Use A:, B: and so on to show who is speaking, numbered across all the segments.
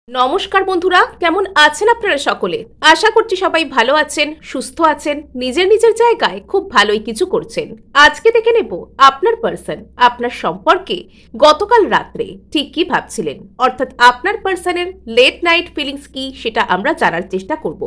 A: নমস্কার বন্ধুরা, কেমন আছেন আপনারা সকলে? আশা করছি সবাই ভালো আছেন, সুস্থ আছেন, নিজের নিজের জায়গায় খুব ভালোই কিছু করছেন। আজকে দেখে নেব আপনার পার্সন আপনার সম্পর্কে গতকাল রাত্রে ঠিক কি ভাবছিলেন, অর্থাৎ আপনার পার্সনের লেট নাইট ফিলিংস কি সেটা আমরা জানার চেষ্টা করব।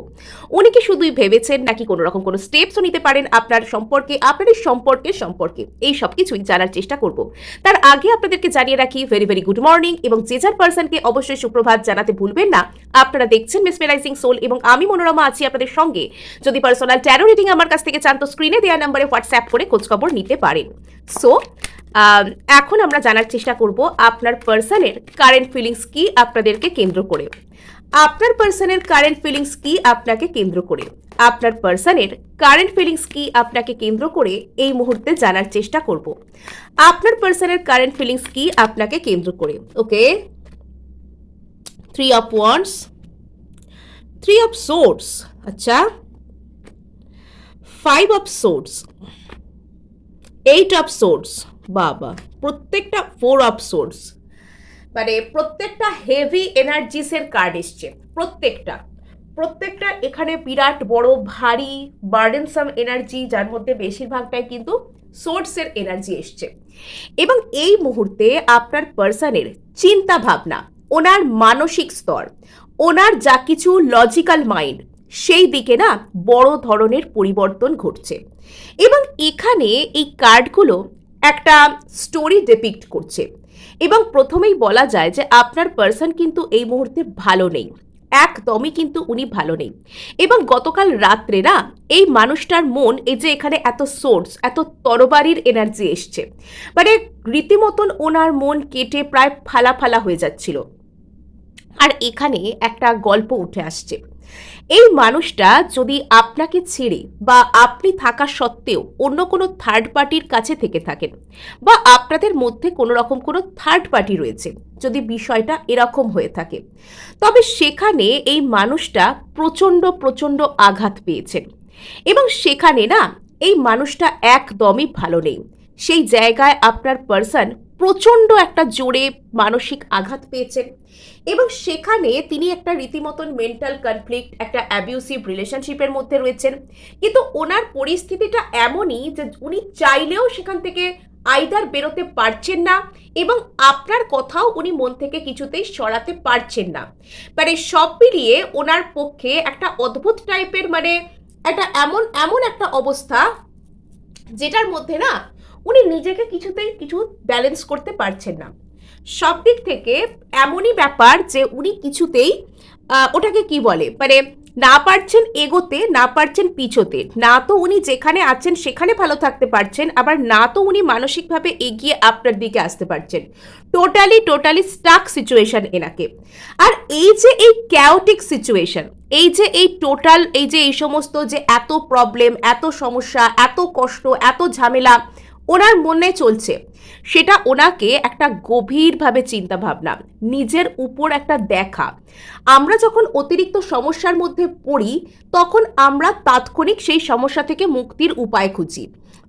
A: উনি কি শুধুই ভেবেছেন নাকি কোনো রকম কোনো স্টেপসও নিতে পারেন আপনার সম্পর্কে, আপনার এই সম্পর্কে এই সব কিছুই জানার চেষ্টা করব। তার আগে আপনাদেরকে জানিয়ে রাখি ভেরি ভেরি গুড মর্নিং, এবং যে যার পার্সনকে অবশ্যই সুপ্রভাত জানাতে ভুলবেন না। আপনারা দেখছেন মেসমেরাইজিং সোল এবং আমি মনোরমা আছি আপনাদের সঙ্গে। যদি পার্সোনাল ট্যারো রিডিং আমার কাছ থেকে চান তো স্ক্রিনে দেওয়া নম্বরে হোয়াটসঅ্যাপ করে খোঁজখবর নিতে পারেন। সো এখন আমরা জানার চেষ্টা করব আপনার পার্সনের কারেন্ট ফিলিংস কি আপনাদেরকে কেন্দ্র করে। আপনার পার্সনের কারেন্ট ফিলিংস কি আপনাকে কেন্দ্র করে, আপনার পার্সনের কারেন্ট ফিলিংস কি আপনাকে কেন্দ্র করে এই মুহূর্তে জানার চেষ্টা করব। আপনার পার্সনের কারেন্ট ফিলিংস কি আপনাকে কেন্দ্র করে। ওকে, 3 of Wands, 3 of Swords, আচ্ছা, 5 of Swords, 8 of Swords, বাবা প্রত্যেকটা 4 of Swords, মানে প্রত্যেকটা হেভি এনার্জিসের কার্ড এসছে। প্রত্যেকটা এখানে বিরাট বড় ভারী বার্ডেনসাম এনার্জি, যার মধ্যে বেশিরভাগটাই কিন্তু সোর্সের এনার্জি এসছে। এবং এই মুহূর্তে আপনার পার্সনের চিন্তা ভাবনা, ওনার মানসিক স্তর, ওনার যা কিছু লজিক্যাল মাইন্ড, সেই দিকে না বড় ধরনের পরিবর্তন ঘটছে। এবং এখানে এই কার্ডগুলো একটা স্টোরি ডেপিক্ট করছে। এবং প্রথমেই বলা যায় যে আপনার পার্সন কিন্তু এই মুহূর্তে ভালো নেই, একদমই কিন্তু উনি ভালো নেই। এবং গতকাল রাত্রে না এই মানুষটার মন, এই যে এখানে এত সোর্স, এত তরবারির এনার্জি এসছে, মানে রীতিমতন ওনার মন কেটে প্রায় ফালা ফালা হয়ে যাচ্ছিল। আর এখানে একটা গল্প উঠে আসছে। এই মানুষটা যদি আপনাকে ছেড়ে বা আপনি থাকা সত্ত্বেও অন্য কোনো থার্ড পার্টির কাছে থেকে থাকেন, বা আপনাদের মধ্যে কোনো রকম কোনো থার্ড পার্টি রয়েছে, যদি বিষয়টা এরকম হয়ে থাকে, তবে সেখানে এই মানুষটা প্রচণ্ড আঘাত পেয়েছেন। এবং সেখানে না এই মানুষটা একদমই ভালো নেই। সেই জায়গায় আপনার পার্সন প্রচণ্ড একটা জোরে মানসিক আঘাত পেয়েছেন। এবং সেখানে তিনি একটা রীতিমতন মেন্টাল কনফ্লিক্ট, একটা অ্যাবিউসিভ রিলেশনশিপের মধ্যে রয়েছেন। কিন্তু ওনার পরিস্থিতিটা এমনই যে উনি চাইলেও সেখান থেকে আইদার বেরোতে পারছেন না, এবং আপনার কথাও উনি মন থেকে কিছুতেই সরাতে পারছেন না। মানে সব মিলিয়ে ওনার পক্ষে একটা অদ্ভুত টাইপের, মানে একটা এমন একটা অবস্থা যেটার মধ্যে না উনি নিজেকে কিছুতেই কিছু ব্যালেন্স করতে পারছেন না। সব দিক থেকে এমনই ব্যাপার যে উনি কিছুতেই ওটাকে কি বলে, মানে না পারছেন এগোতে, না পারছেন পিছোতে, না তো উনি যেখানে আছেন সেখানে ভালো থাকতে পারছেন, আবার না তো উনি মানসিকভাবে এগিয়ে আপনার দিকে আসতে পারছেন। টোটালি স্টাক সিচুয়েশন এনাকে। আর এই যে এই ক্যাওটিক সিচুয়েশন, এই যে এই টোটাল, এই যে এই সমস্ত যে এত প্রবলেম, এত সমস্যা, এত কষ্ট, এত ঝামেলা ওনার মনে চলছে, সেটা ওনাকে একটা গভীরভাবে চিন্তা ভাবনা, নিজের উপর একটা দেখা। আমরা যখন অতিরিক্ত সমস্যার মধ্যে পড়ি তখন আমরা তাৎক্ষণিক সেই সমস্যা থেকে মুক্তির উপায় খুঁজি,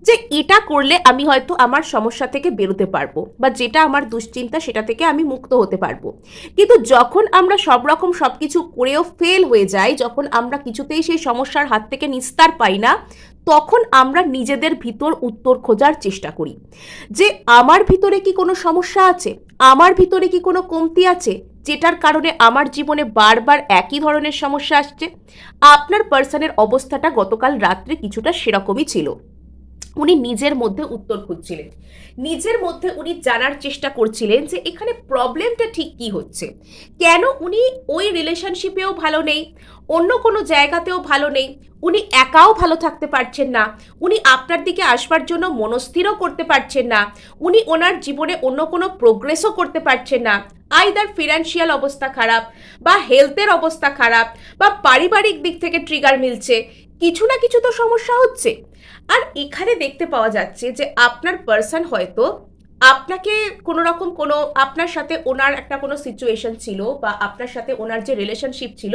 A: যে এটা করলে আমি হয়তো আমার সমস্যা থেকে বেরোতে পারবো, বা যেটা আমার দুশ্চিন্তা সেটা থেকে আমি মুক্ত হতে পারবো। কিন্তু যখন আমরা সব রকম সব কিছু করেও ফেল হয়ে যাই, যখন আমরা কিছুতেই সেই সমস্যার হাত থেকে নিস্তার পাই না, তখন আমরা নিজেদের ভিতর উত্তর খোঁজার চেষ্টা করি যে আমার ভিতরে কি কোনো সমস্যা আছে, আমার ভিতরে কি কোনো কমতি আছে, যেটার কারণে আমার জীবনে বারবার একই ধরনের সমস্যা আসছে। আপনার পার্সনের অবস্থাটা গতকাল রাত্রে কিছুটা সেরকমই ছিল। উনি নিজের মধ্যে উত্তর খুঁজছিলেন, নিজের মধ্যে উনি জানার চেষ্টা করছিলেন যে এখানে প্রবলেমটা ঠিক কি হচ্ছে, কেন উনি ওই রিলেশনশিপেও ভালো নেই, অন্য কোনো জায়গাতেও ভালো নেই, উনি একাও ভালো থাকতে পারছেন না, উনি আপনার দিকে আসবার জন্য মনস্থিরও করতে পারছেন না, উনি ওনার জীবনে অন্য কোনো প্রোগ্রেসও করতে পারছেন না। আইদার ফিনান্সিয়াল অবস্থা খারাপ, বা হেলথের অবস্থা খারাপ, বা পারিবারিক দিক থেকে ট্রিগার মিলছে, কিছু না কিছু তো সমস্যা হচ্ছে। আর এখানে দেখতে পাওয়া যাচ্ছে যে আপনার পার্সন হয়তো আপনাকে কোনো রকম কোনো আপনার সাথে ওনার একটা কোনো সিচুয়েশন ছিল বা আপনার সাথে ওনার যে রিলেশনশিপ ছিল,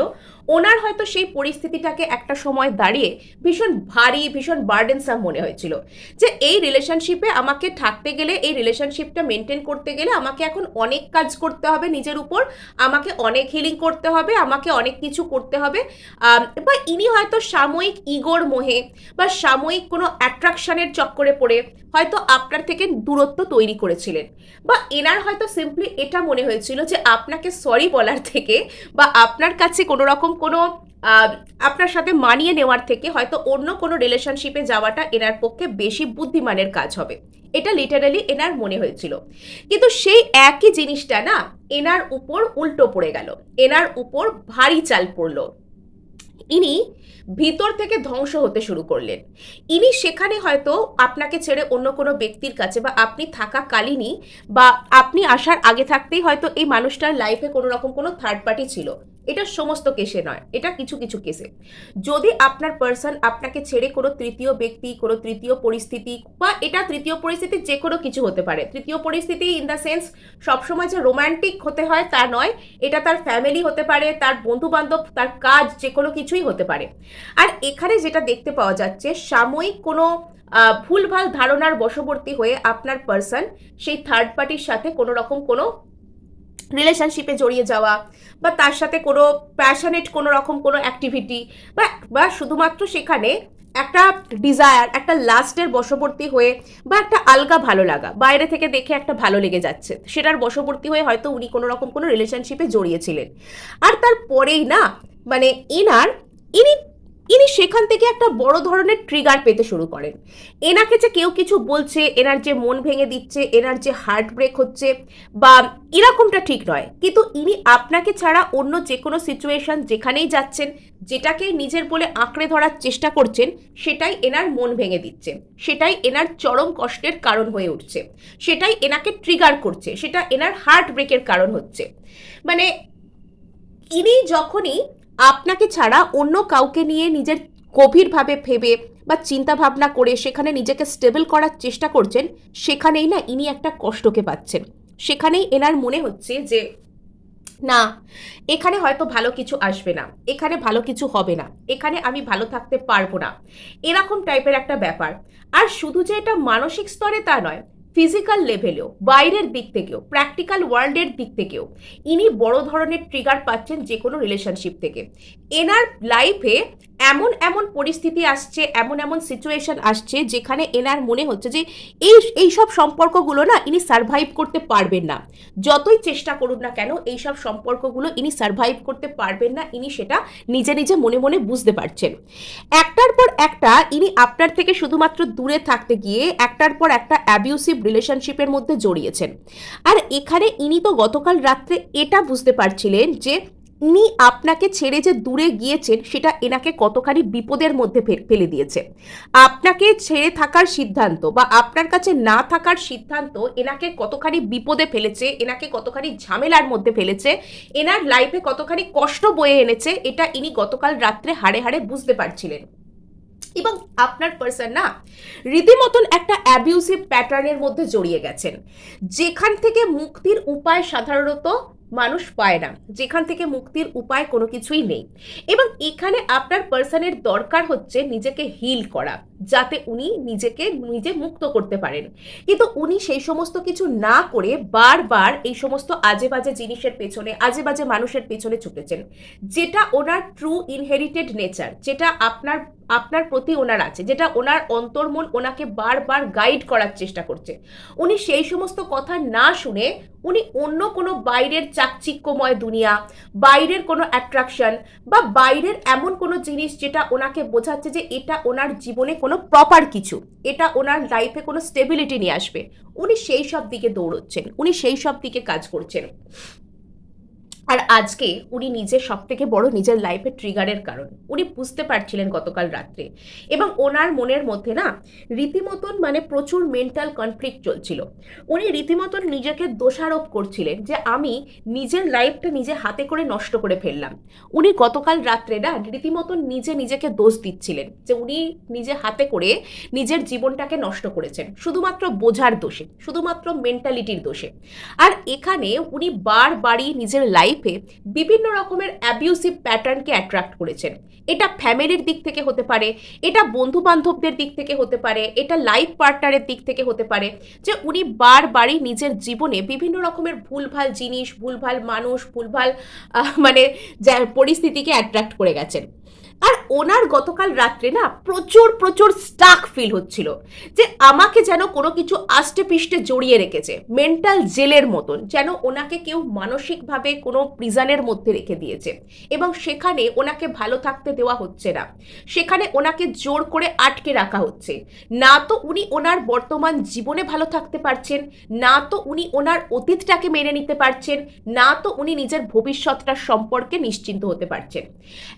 A: ওনার হয়তো সেই পরিস্থিতিটাকে একটা সময় দাঁড়িয়ে ভীষণ ভারী, ভীষণ বার্ডেনসাম মনে হয়েছিল যে এই রিলেশনশিপে আমাকে থাকতে গেলে, এই রিলেশনশিপটা মেনটেন করতে গেলে আমাকে এখন অনেক কাজ করতে হবে নিজের উপর, আমাকে অনেক হিলিং করতে হবে, আমাকে অনেক কিছু করতে হবে। বা ইনি হয়তো সাময়িক ইগোর মোহে বা সাময়িক কোনো অ্যাট্রাকশনের চক্করে পড়ে হয়তো আপনার থেকে দূরত্ব তৈরি করেছিলেন, বা এনার হয়তো সিম্পলি এটা মনে হয়েছিল যে আপনাকে সরি বলার থেকে বা আপনার কাছে কোনো রকম কোনো আপনার সাথে মানিয়ে নেওয়ার থেকে হয়তো অন্য কোনো রিলেশনশিপে যাওয়াটা এনার পক্ষে বেশি বুদ্ধিমানের কাজ হবে, এটা লিটারালি এনার মনে হয়েছিল। কিন্তু সেই একই জিনিসটা না এনার উপর উল্টো পড়ে গেল, এনার উপর ভারী চাল পড়লো। ইনি ভিতর থেকে ধ্বংস হতে শুরু করলেন। ইনি সেখানে হয়তো আপনাকে ছেড়ে অন্য কোনো ব্যক্তির কাছে, বা আপনি থাকাকালীনই বা আপনি আসার আগে থাকতেই হয়তো এই মানুষটার লাইফে কোনো রকম কোনো থার্ড পার্টি ছিল। এটা সমস্ত কেসে নয়, এটা কিছু কিছু কেসে। যদি আপনার পার্সন আপনাকে ছেড়ে কোনো তৃতীয় ব্যক্তি, কোনো তৃতীয় পরিস্থিতি, বা এটা তৃতীয় পরিস্থিতি যে কোনো কিছু হতে পারে, তৃতীয় পরিস্থিতি ইন দ্য সেন্স সবসময় যে রোম্যান্টিক হতে হয় তা নয়, এটা তার ফ্যামিলি হতে পারে, তার বন্ধু বান্ধব, তার কাজ, যে কোনো কিছুই হতে পারে। আর এখানে যেটা দেখতে পাওয়া যাচ্ছে, সাময়িক কোনো ভুলভাল ধারণার বশবর্তী হয়ে আপনার পার্সন সেই থার্ড পার্টির সাথে কোনো রকম কোনো রিলেশনশিপে জড়িয়ে যাওয়া, বা তার সাথে কোনো প্যাশনেট কোনো রকম কোনো অ্যাক্টিভিটি, বা শুধুমাত্র সেখানে একটা ডিজায়ার, একটা লাস্টের বশবর্তী হয়ে, বা একটা আলগা ভালো লাগা, বাইরে থেকে দেখে একটা ভালো লেগে যাচ্ছে, সেটার বশবর্তী হয়ে হয়তো উনি কোনো রকম কোনো রিলেশনশিপে জড়িয়েছিলেন। আর তারপরেই না মানে ইনি ইনি সেখান থেকে একটা বড় ধরনের ট্রিগার পেতে শুরু করেন। এনাকে যে কেউ কিছু বলছে, এনার যে মন ভেঙে দিচ্ছে, এনার যে হার্ট ব্রেক হচ্ছে, বা এরকমটা ঠিক নয়, কিন্তু ইনি আপনাকে ছাড়া অন্য যে কোনো সিচুয়েশন যেখানেই যাচ্ছেন, যেটাকে নিজের বলে আঁকড়ে ধরার চেষ্টা করছেন, সেটাই এনার মন ভেঙে দিচ্ছে, সেটাই এনার চরম কষ্টের কারণ হয়ে উঠছে, সেটাই এনাকে ট্রিগার করছে, সেটা এনার হার্ট ব্রেকের কারণ হচ্ছে। মানে ইনি যখনই আপনাকে ছাড়া অন্য কাউকে নিয়ে নিজের গভীরভাবে ভেবে বা চিন্তা ভাবনা করে সেখানে নিজেকে স্টেবল করার চেষ্টা করছেন, সেখানেই না ইনি একটা কষ্টকে পাচ্ছেন। সেখানেই এনার মনে হচ্ছে যে না, এখানে হয়তো ভালো কিছু আসবে না, এখানে ভালো কিছু হবে না, এখানে আমি ভালো থাকতে পারবো না, এরকম টাইপের একটা ব্যাপার। আর শুধু যে এটা মানসিক স্তরে তা নয়, ফিজিক্যাল লেভেলেও, বাইরের দিক থেকেও, প্র্যাকটিক্যাল ওয়ার্ল্ডের দিক থেকেও ইনি বড় ধরনের ট্রিগার পাচ্ছেন যে কোনো রিলেশনশিপ থেকে। এনার লাইফে এমন এমন পরিস্থিতি আসছে, এমন এমন সিচুয়েশন আসছে যেখানে এনার মনে হচ্ছে যে এই সব সম্পর্কগুলো না ইনি সার্ভাইভ করতে পারবেন না। যতই চেষ্টা করুন না কেন এই সব সম্পর্কগুলো ইনি সার্ভাইভ করতে পারবেন না, ইনি সেটা নিজে নিজে মনে মনে বুঝতে পারছেন। একটার পর একটা ইনি আপনার থেকে শুধুমাত্র দূরে থাকতে গিয়ে একটার পর একটা অ্যাবিউসিভ রিলেশনশিপের মধ্যে জড়িয়েছেন। আর এখানে ইনি তো গতকাল রাত্রে এটা বুঝতে পারছিলেন যে ইনি আপনাকে ছেড়ে যে দূরে গিয়েছেন সেটা এনাকে কতখানি বিপদের মধ্যে ফেলে দিয়েছে। আপনাকে ছেড়ে থাকার সিদ্ধান্ত বা আপনার কাছে না থাকার সিদ্ধান্ত এনাকে কতখানি বিপদে ফেলেছে, এনাকে কতখানি ঝামেলার মধ্যে ফেলেছে, এনার লাইফে কতখানি কষ্ট বয়ে এনেছে, এটা ইনি গতকাল রাত্রে হাড়ে হাড়ে বুঝতে পারছিলেন। এবং আপনার পার্সন না রীতিমতন একটা অ্যাবিউসিভ প্যাটার্নের মধ্যে জড়িয়ে গেছেন, যেখান থেকে মুক্তির উপায় সাধারণত মানুষ পায় না, যেখান থেকে মুক্তির উপায় কোনো কিছুই নেই। এবং এখানে আপনার পার্সনের দরকার হচ্ছে নিজেকে হিল করা, যাতে উনি নিজেকে নিজে মুক্ত করতে পারেন। কিন্তু উনি সেই সমস্ত কিছু না করে বারবার এই সমস্ত আজে বাজে জিনিসের পেছনে, আজে বাজে মানুষের পেছনে ছুটেছেন, যেটা ওনার ট্রু ইনহেরিটেড নেচার, যেটা আপনার আপনার প্রতি ওনার আছে, যেটা ওনার অন্তর্মন ওনাকে বারবার গাইড করার চেষ্টা করছে। উনি সেই সমস্ত কথা না শুনে উনি অন্য কোনো বাইরের চাকচিক্যময় দুনিয়া, বাইরের কোনো অ্যাট্রাকশন, বা বাইরের এমন কোনো জিনিস যেটা ওনাকে বোঝাচ্ছে যে এটা ওনার জীবনে কোনো প্রপার কিছু, এটা ওনার লাইফে কোনো স্টেবিলিটি নিয়ে আসবে, উনি সেই সব দিকে দৌড়চ্ছেন, উনি সেই সব দিকে কাজ করছেন। আর আজকে উনি নিজের সবথেকে বড় নিজের লাইফে ট্রিগারের কারণ উনি বুঝতে পারছিলেন গতকাল রাত্রে, এবং ওনার মনের মধ্যে না রীতিমতন মানে প্রচুর মেন্টাল কনফ্লিক্ট চলছিল। উনি রীতিমতন নিজেকে দোষারোপ করছিলেন যে আমি নিজের লাইফটা নিজে হাতে করে নষ্ট করে ফেললাম। উনি গতকাল রাত্রে না রীতিমতন নিজেকে দোষ দিচ্ছিলেন যে উনি নিজে হাতে করে নিজের জীবনটাকে নষ্ট করেছেন শুধুমাত্র বোঝার দোষে, শুধুমাত্র মেন্টালিটির দোষে। আর এখানে উনি বারবারই নিজের লাইফে বিভিন্ন রকমের অ্যাবিউসিভ প্যাটার্নকে অ্যাট্রাক্ট করেছেন। এটা ফ্যামিলির দিক থেকে হতে পারে, এটা বন্ধু বান্ধবদের দিক থেকে হতে পারে, এটা লাইফ পার্টনারের দিক থেকে হতে পারে, যে উনি বারবারই নিজের জীবনে বিভিন্ন রকমের ভুলভাল জিনিস, ভুলভাল মানুষ, ভুলভাল মানে পরিস্থিতিকে অ্যাট্রাক্ট করে গেছেন। আর ওনার গতকাল রাত্রে না প্রচুর প্রচুর স্টাক ফিল হচ্ছিল, যে আমাকে যেন কোনো কিছু আষ্টে পিষ্টে জড়িয়ে রেখেছে, মেন্টাল জেলের মতন, যেন ওনাকে কেউ মানসিকভাবে কোনো প্রিজনের মধ্যে রেখে দিয়েছে, এবং সেখানে ওনাকে ভালো থাকতে দেওয়া হচ্ছে না, সেখানে ওনাকে জোর করে আটকে রাখা হচ্ছে। না তো উনি ওনার বর্তমান জীবনে ভালো থাকতে পারছেন, না তো উনি ওনার অতীতটাকে মেনে নিতে পারছেন, না তো উনি নিজের ভবিষ্যৎটা সম্পর্কে নিশ্চিন্ত হতে পারছেন।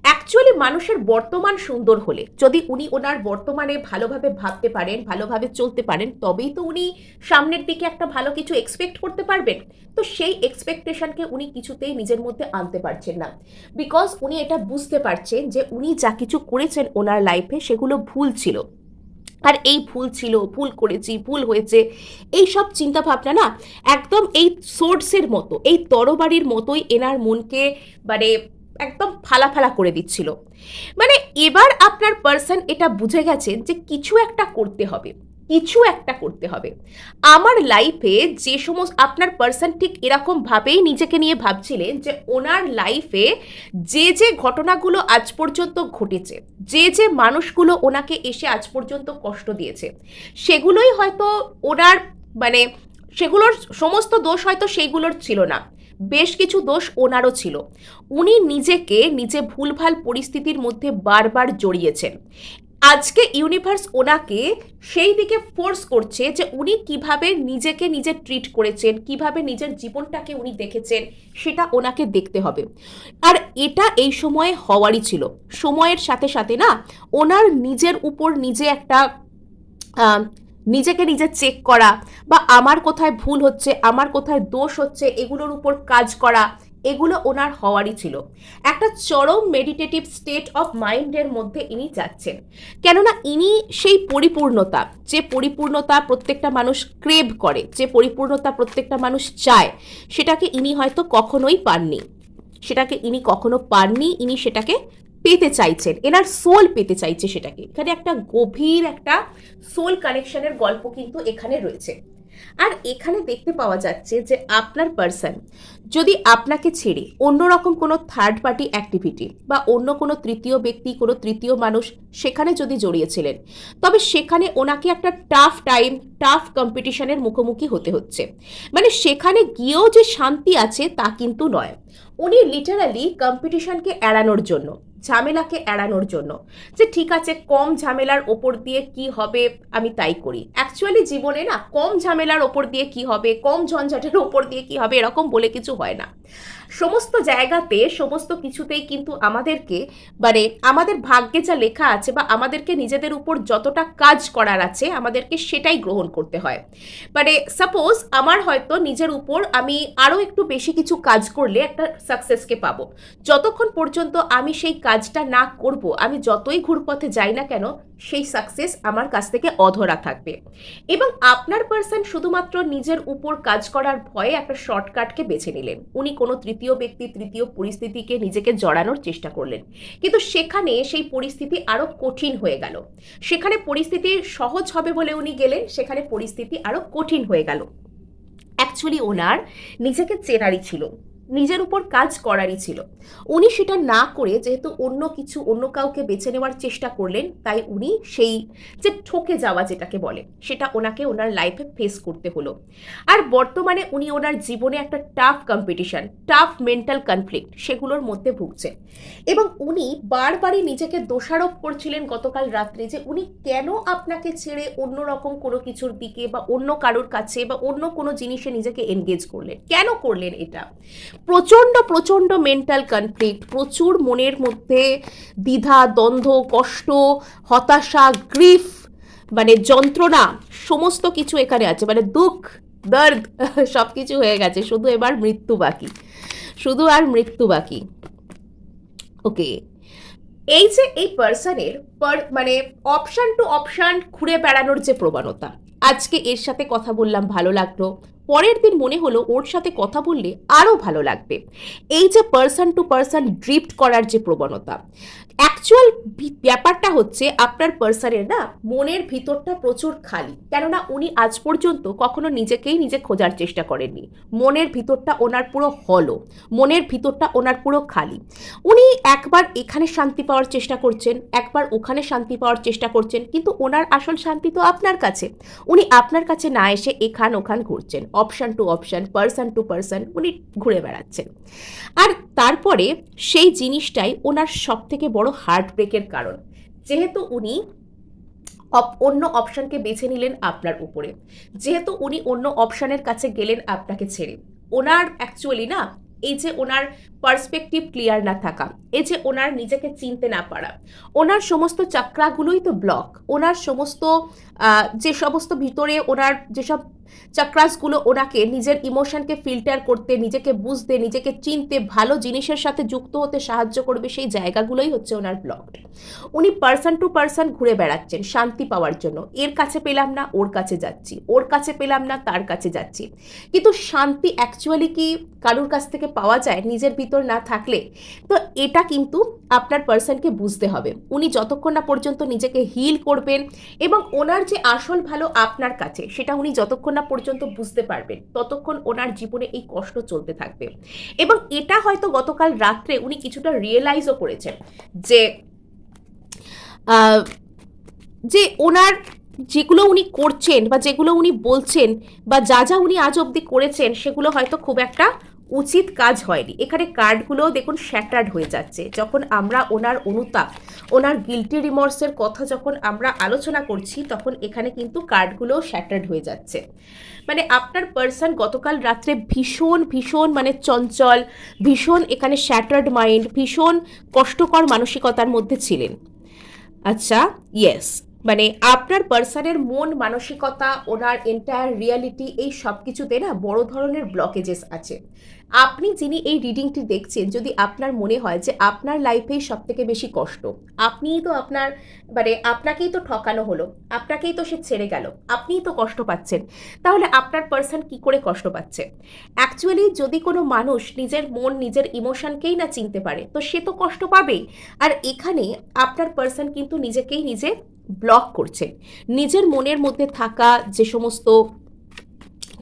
A: অ্যাকচুয়ালি মানুষের বর্তমান সুন্দর হলে, যদি উনি ওনার বর্তমানে ভালোভাবে ভাবতে পারেন, ভালোভাবে চলতে পারেন, তবেই তো উনি সামনের দিকে একটা ভালো কিছু এক্সপেক্ট করতে পারবেন। তো সেই এক্সপেকটেশনকে উনি কিছুতেই নিজের মধ্যে আনতে পারছেন না, বিকজ উনি এটা বুঝতে পারছেন যে উনি যা কিছু করেছেন ওনার লাইফে সেগুলো ভুল ছিল। আর এই ভুল ছিল, ভুল করেছি, ভুল হয়েছে, এই সব চিন্তাভাবনা না একদম এই সোর্সের মতো, এই তরবারির মতোই এনার মনকে মানে একদম ফালা ফালা করে দিচ্ছিল। মানে এবার আপনার পার্সন এটা বুঝে গেছেন যে কিছু একটা করতে হবে, কিছু একটা করতে হবে। আমার লাইফে যে সমস্ত আপনার পার্সন ঠিক এরকমভাবেই নিজেকে নিয়ে ভাবছিলেন যে ওনার লাইফে যে ঘটনাগুলো আজ পর্যন্ত ঘটেছে, যে মানুষগুলো ওনাকে এসে আজ পর্যন্ত কষ্ট দিয়েছে, সেগুলোই হয়তো ওনার মানে সেগুলোর সমস্ত দোষ হয়তো সেইগুলোর ছিল না, বেশ কিছু দোষ ওনারও ছিল। উনি নিজে ভুলভাল পরিস্থিতির মধ্যে বারবার জড়িয়েছেন। আজকে ইউনিভার্স ওনাকে সেই দিকে ফোর্স করছে যে উনি কিভাবে নিজেকে নিজে ট্রিট করেছেন, কিভাবে নিজের জীবনটাকে উনি দেখেছেন, সেটা ওনাকে দেখতে হবে। আর এটা এই সময়ে হওয়ারই ছিল। সময়ের সাথে সাথে না ওনার নিজের উপর নিজে একটা নিজেকে নিজে চেক করা, বা আমার কোথায় ভুল হচ্ছে, আমার কোথায় দোষ হচ্ছে, এগুলোর উপর কাজ করা, এগুলো ওনার হওয়ারই ছিল। একটা চরম মেডিটেটিভ স্টেট অফ মাইন্ডের মধ্যে ইনি যাচ্ছেন, কেননা ইনি সেই পরিপূর্ণতা, যে পরিপূর্ণতা প্রত্যেকটা মানুষ ক্রেভ করে, যে পরিপূর্ণতা প্রত্যেকটা মানুষ চায়, সেটাকে ইনি হয়তো কখনোই পাননি, সেটাকে ইনি কখনো পাননি, ইনি সেটাকে পেতে চাইছেন, এনার সোল পেতে চাইছে সেটাকে। এখানে একটা গভীর একটা সোল কানেকশনের গল্প কিন্তু এখানে রয়েছে। আর এখানে দেখতে পাওয়া যাচ্ছে যে আপনার পার্সন যদি আপনাকে ছেড়ে অন্যরকম কোনো থার্ড পার্টি অ্যাক্টিভিটি বা অন্য কোনো তৃতীয় ব্যক্তি, কোনো তৃতীয় মানুষ সেখানে যদি জড়িয়েছিলেন, তবে সেখানে ওনাকে একটা টাফ টাইম, টাফ কম্পিটিশনের মুখোমুখি হতে হচ্ছে। মানে সেখানে গিয়েও যে শান্তি আছে তা কিন্তু নয়। উনি লিটারালি কম্পিটিশনকে এড়ানোর জন্য, ঝামেলাকে এড়ানোর জন্য, যে ঠিক আছে কম ঝামেলার ওপর দিয়ে কি হবে আমি তাই করি। অ্যাকচুয়ালি জীবনে না কম ঝামেলার ওপর দিয়ে কি হবে, কম ঝঞ্ঝাটের ওপর দিয়ে কি হবে, এরকম বলে কিছু হয় না। সমস্ত জায়গাতে সমস্ত কিছুতেই কিন্তু আমাদেরকে মানে আমাদের ভাগ্যে যা লেখা আছে বা আমাদেরকে নিজেদের উপর যতটা কাজ করার আছে আমাদেরকে সেটাই গ্রহণ করতে হয়। মানে সাপোজ আমার হয়তো নিজের উপর আমি আরও একটু বেশি কিছু কাজ করলে একটা সাকসেসকে পাবো, যতক্ষণ পর্যন্ত আমি সেই কাজটা না করব, আমি যতই ঘুরপথে যাই না কেন, সেই সাকসেস আমার কাছ থেকে অধরা থাকবে। এবং আপনার পার্সন শুধুমাত্র নিজের উপর কাজ করার ভয়ে একটা শর্টকাটকে বেছে নিলেন। উনি কোনো তৃতীয় ব্যক্তি, তৃতীয় পরিস্থিতিকে নিজেকে জড়ানোর চেষ্টা করলেন, কিন্তু সেখানে সেই পরিস্থিতি আরো কঠিন হয়ে গেল। সেখানে পরিস্থিতি সহজ হবে বলে উনি গেলেন, সেখানে পরিস্থিতি আরো কঠিন হয়ে গেল। অ্যাকচুয়ালি ওনার নিজেকে চেনারই ছিল, নিজের উপর কাজ করারই ছিল। উনি সেটা না করে যেহেতু অন্য কিছু, অন্য কাউকে বেছে নেওয়ার চেষ্টা করলেন, তাই উনি সেই যে ঠকে যাওয়া যেটাকে বলে, সেটা ওনাকে ওনার লাইফে ফেস করতে হলো। আর বর্তমানে উনি ওনার জীবনে একটা tough competition, tough mental conflict, সেগুলোর মধ্যে ভুগছেন। এবং উনি বারবারই নিজেকে দোষারোপ করছিলেন গতকাল রাত্রে যে উনি কেন আপনাকে ছেড়ে অন্য রকম কোনো কিছুর দিকে বা অন্য কারোর কাছে বা অন্য কোনো জিনিসে নিজেকে এনগেজ করলেন, কেন করলেন এটা। প্রচণ্ড প্রচণ্ড মেন্টাল কনফ্লিক্ট, প্রচুর মনের মধ্যে দ্বিধা, দ্বন্দ্ব, কষ্ট, হতাশা, গ্রিফ, মানে যন্ত্রণা, সমস্ত কিছু এখানে আছে, মানে দুঃখ, দর্দ সব কিছু হয়ে গেছে, শুধু এবার মৃত্যু বাকি, শুধু আর মৃত্যু বাকি। ওকে, এই যে এই পার্সনের মানে অপশন টু অপশন ঘুরে বেড়ানোর যে প্রবণতা, আজকে এর সাথে কথা বললাম, ভালো লাগলো, পরের দিন মনে হলো ওর সাথে কথা বললে আরো ভালো লাগবে। এই যে পার্সন টু পার্সন ড্রিফট করার যে প্রবণতা, অ্যাকচুয়াল ব্যাপারটা হচ্ছে আপনার পার্সনের না মনের ভিতরটা প্রচুর খালি, কেননা উনি আজ পর্যন্ত কখনো নিজেকেই নিজে খোঁজার চেষ্টা করেননি। মনের ভিতরটা ওনার পুরো হলো, মনের ভিতরটা ওনার পুরো খালি। উনি একবার এখানে শান্তি পাওয়ার চেষ্টা করছেন, একবার ওখানে শান্তি পাওয়ার চেষ্টা করছেন, কিন্তু ওনার আসল শান্তি তো আপনার কাছে। উনি আপনার কাছে না এসে এখান ওখান ঘুরছেন, option to option, person to person উনি ঘুরে বেড়াচ্ছেন। আর তারপরে সেই জিনিসটাই ওনার সব থেকে বড় হার্ট ব্রেকের কারণ, যেহেতু উনি অন্য অপশনকে বেছে নিলেন আপনার উপরে, যেহেতু উনি অন্য অপশনের কাছে গেলেন আপনাকে ছেড়ে। ওনার অ্যাকচুয়ালি না এই যে ওনার পার্সপেক্টিভ ক্লিয়ার না থাকা, এই যে ওনার নিজেকে চিনতে না পারা, ওনার সমস্ত চাকরাগুলোই তো ব্লক, ওনার সমস্ত যে সমস্ত ভিতরে ওনার যেসব চাক্রাসগুলো ওনাকে নিজের ইমোশনকে ফিল্টার করতে, নিজেকে বুঝতে, নিজেকে চিনতে, ভালো জিনিসের সাথে যুক্ত হতে সাহায্য করবে, সেই জায়গাগুলোই হচ্ছে ওনার ব্লক। উনি পার্সন টু পার্সন ঘুরে বেড়াচ্ছেন শান্তি পাওয়ার জন্য, এর কাছে পেলাম না ওর কাছে যাচ্ছি, ওর কাছে পেলাম না তার কাছে যাচ্ছি। কিন্তু শান্তি অ্যাকচুয়ালি কি কারুর কাছ থেকে পাওয়া যায় নিজের ভিতর না থাকলে? তো এটা কিন্তু আপনার পার্সনকে বুঝতে হবে। উনি যতক্ষণ না পর্যন্ত নিজেকে হিল করবেন এবং ওনার যে আসল ভালো আপনার কাছে সেটা উনি যতক্ষণ না পর্যন্ত বুঝতে পারবেন, ততক্ষণ ওনার জীবনে এই কষ্ট চলতে থাকবে। এবং এটা হয়তো গতকাল রাত্রে উনি কিছুটা রিয়েলাইজও করেছেন যে যে ওনার যেগুলো উনি করছেন বা যেগুলো উনি বলছেন বা যা যা উনি আজ অবধি করেছেন সেগুলো হয়তো খুব একটা উচিত কাজ হয়নি। এখানে কার্ডগুলোও দেখুন শ্যাটার্ড হয়ে যাচ্ছে। যখন আমরা ওনার অনুতাপ, ওনার গিল্টি রিমর্সের কথা যখন আমরা আলোচনা করছি, তখন এখানে কিন্তু কার্ডগুলোও শ্যাটার্ড হয়ে যাচ্ছে। মানে আপনার পার্সন গতকাল রাত্রে ভীষণ ভীষণ মানে চঞ্চল, ভীষণ এখানে শ্যাটার্ড মাইন্ড, ভীষণ কষ্টকর মানসিকতার মধ্যে ছিলেন। আচ্ছা, ইয়েস, মানে আপনার পার্সনের মন মানসিকতা, ওনার এন্টায়ার রিয়ালিটি, এই সব কিছুতে না বড় ধরনের ব্লকেজেস আছে। আপনি যিনি এই রিডিংটি দেখছেন, যদি আপনার মনে হয় যে আপনার লাইফেই সব থেকে বেশি কষ্ট, আপনিই তো আপনার মানে আপনাকেই তো ঠকানো হলো, আপনাকেই তো সে ছেড়ে গেল, আপনিই তো কষ্ট পাচ্ছেন, তাহলে আপনার পার্সন কি করে কষ্ট পাচ্ছে? অ্যাকচুয়ালি যদি কোনো মানুষ নিজের মন, নিজের ইমোশনকেই না চিনতে পারে, তো সে তো কষ্ট পাবেই। আর এখানে আপনার পার্সন কিন্তু নিজেকেই নিজে ব্লক করছেন। নিজের মনের মধ্যে থাকা যে সমস্ত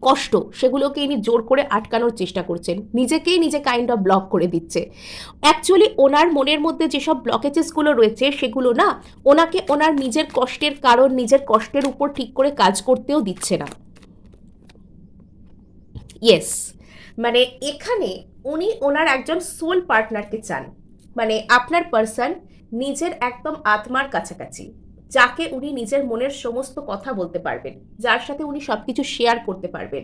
A: কষ্ট, সেগুলোকে ইনি জোর করে আটকানোর চেষ্টা করছেন, নিজেকেই নিজে কাইন্ড অফ ব্লক করে দিচ্ছে। অ্যাকচুয়ালি ওনার মনের মধ্যে যেসব ব্লকেজেসগুলো রয়েছে সেগুলো না ওনাকে ওনার নিজের কষ্টের কারণ, নিজের কষ্টের উপর ঠিক করে কাজ করতেও দিচ্ছে না। ইয়েস, মানে এখানে উনি ওনার একজন সোল পার্টনারকে চান, মানে আপনার পার্সন নিজের একদম আত্মার কাছাকাছি, যাকে উনি নিজের মনের সমস্ত কথা বলতে পারবেন, যার সাথে উনি সবকিছু শেয়ার করতে পারবেন,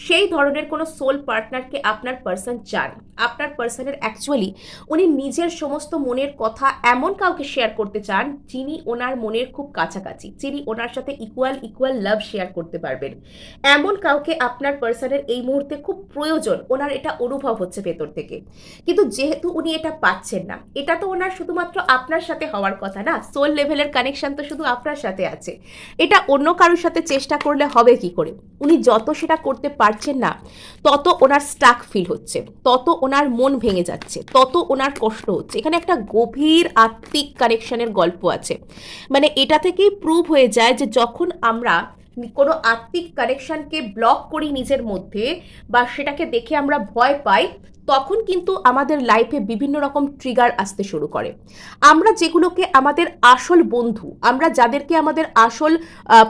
A: সেই ধরনের কোনো সোল পার্টনারকে আপনার পার্সন চান। আপনার পার্সনের অ্যাকচুয়ালি উনি নিজের সমস্ত মনের কথা এমন কাউকে শেয়ার করতে চান যিনি ওনার মনের খুব কাছাকাছি, যিনি ওনার সাথে ইকুয়াল লাভ শেয়ার করতে পারবেন। এমন কাউকে আপনার পার্সনের এই মুহূর্তে খুব প্রয়োজন, ওনার এটা অনুভব হচ্ছে ভেতর থেকে। কিন্তু যেহেতু উনি এটা পাচ্ছেন না, এটা তো ওনার শুধুমাত্র আপনার সাথে হওয়ার কথা না, সোল লেভেলের কানেকশন তো শুধু আপনার সাথে আছে, এটা অন্য কারোর সাথে চেষ্টা করলে হবে কি করে? উনি যত সেটা করতে পারছেন না, তত ওনার স্টাক ফিল হচ্ছে, তত ওনার মন ভেঙে যাচ্ছে, তত ওনার কষ্ট হচ্ছে। এখানে একটা গভীর আত্মিক কানেকশনের গল্প আছে। মানে এটা থেকেই প্রুভ হয়ে যায় যে যখন আমরা কোনো আত্মিক কানেকশনকে ব্লক করি নিজের মধ্যে, বা সেটাকে দেখে আমরা ভয় পাই, তখন কিন্তু আমাদের লাইফে বিভিন্ন রকম ট্রিগার আসতে শুরু করে। আমরা যেগুলোকে আমাদের আসল বন্ধু, আমরা যাদেরকে আমাদের আসল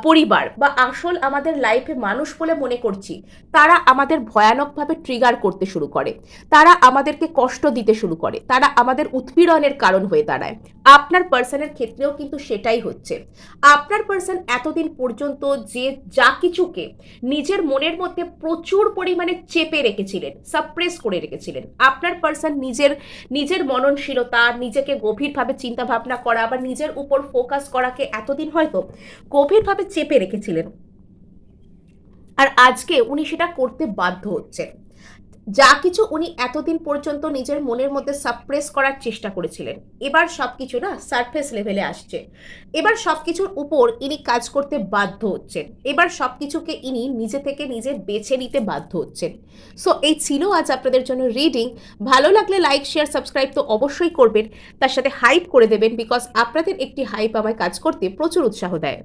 A: পরিবার বা আসল আমাদের লাইফে মানুষ বলে মনে করছি, তারা আমাদের ভয়ানকভাবে ট্রিগার করতে শুরু করে, তারা আমাদেরকে কষ্ট দিতে শুরু করে, তারা আমাদের উৎপীড়নের কারণ হয়ে দাঁড়ায়। আপনার পার্সনের ক্ষেত্রেও কিন্তু সেটাই হচ্ছে। আপনার পার্সন এতদিন পর্যন্ত যে যা কিছুকে নিজের মনের মধ্যে প্রচুর পরিমাণে চেপে রেখেছিলেন, সাপ্রেস করে রেখেছিলেন, রেখেছিলেন। আপনার পার্সন নিজের মননশীলতা, নিজেকে গভীরভাবে চিন্তা ভাবনা করা বা নিজের উপর ফোকাস করাকে এতদিন হয়তো গভীরভাবে চেপে রেখেছিলেন, আর আজকে উনি সেটা করতে বাধ্য হচ্ছেন। যা কিছু উনি এতদিন পর্যন্ত নিজের মনের মধ্যে সাপ্রেস করার চেষ্টা করেছিলেন, এবার সবকিছু না সারফেস লেভেলে আসছে। এবার সবকিছুর উপর ইনি কাজ করতে বাধ্য হচ্ছেন। এবার সবকিছুকে ইনি নিজে থেকে নিজে বেছে নিতে বাধ্য হচ্ছেন। সো এই ছিল আজ আপনাদের জন্য রিডিং। ভালো লাগলে লাইক, শেয়ার, সাবস্ক্রাইব তো অবশ্যই করবেন, তার সাথে হাইপ করে দেবেন, বিকজ আপনাদের একটি হাইপ আমায় কাজ করতে প্রচুর উৎসাহ দেয়।